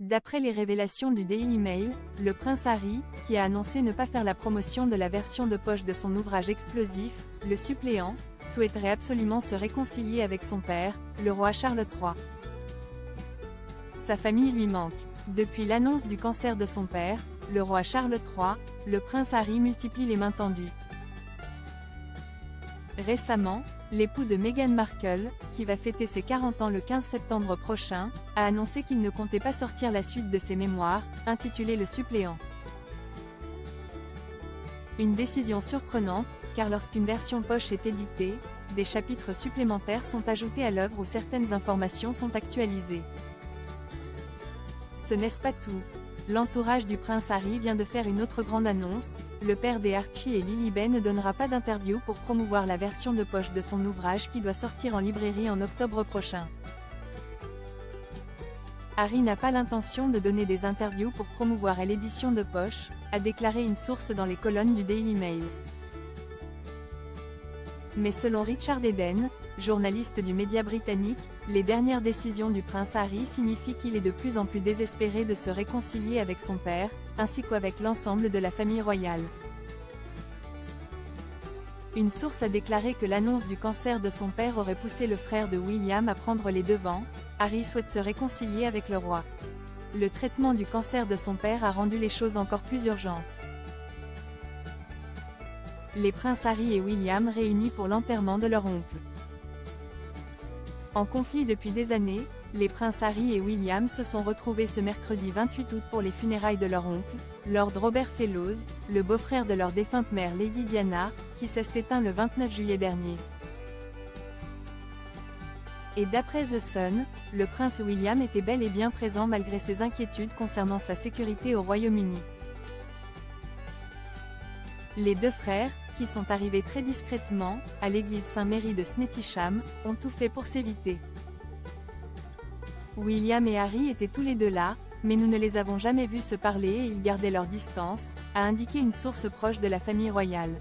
D'après les révélations du Daily Mail, le prince Harry, qui a annoncé ne pas faire la promotion de la version de poche de son ouvrage explosif, Le Suppléant, souhaiterait absolument se réconcilier avec son père, le roi Charles III. Sa famille lui manque. Depuis l'annonce du cancer de son père, le roi Charles III, le prince Harry multiplie les mains tendues. Récemment, l'époux de Meghan Markle, qui va fêter ses 40 ans le 15 septembre prochain, a annoncé qu'il ne comptait pas sortir la suite de ses mémoires, intitulées Le Suppléant. Une décision surprenante, car lorsqu'une version poche est éditée, des chapitres supplémentaires sont ajoutés à l'œuvre où certaines informations sont actualisées. Ce n'est pas tout. L'entourage du prince Harry vient de faire une autre grande annonce, le père des Archie et Lily ne donnera pas d'interview pour promouvoir la version de poche de son ouvrage qui doit sortir en librairie en octobre prochain. Harry n'a pas l'intention de donner des interviews pour promouvoir l'édition de poche, a déclaré une source dans les colonnes du Daily Mail. Mais selon Richard Eden, journaliste du média britannique, les dernières décisions du prince Harry signifient qu'il est de plus en plus désespéré de se réconcilier avec son père, ainsi qu'avec l'ensemble de la famille royale. Une source a déclaré que l'annonce du cancer de son père aurait poussé le frère de William à prendre les devants. Harry souhaite se réconcilier avec le roi. Le traitement du cancer de son père a rendu les choses encore plus urgentes. Les princes Harry et William réunis pour l'enterrement de leur oncle. En conflit depuis des années, les princes Harry et William se sont retrouvés ce mercredi 28 août pour les funérailles de leur oncle, Lord Robert Fellows, le beau-frère de leur défunte mère Lady Diana, qui s'est éteint le 29 juillet dernier. Et d'après The Sun, le prince William était bel et bien présent malgré ses inquiétudes concernant sa sécurité au Royaume-Uni. Les deux frères, qui sont arrivés très discrètement, à l'église Saint-Mary de Snettisham, ont tout fait pour s'éviter. William et Harry étaient tous les deux là, mais nous ne les avons jamais vus se parler et ils gardaient leur distance, a indiqué une source proche de la famille royale.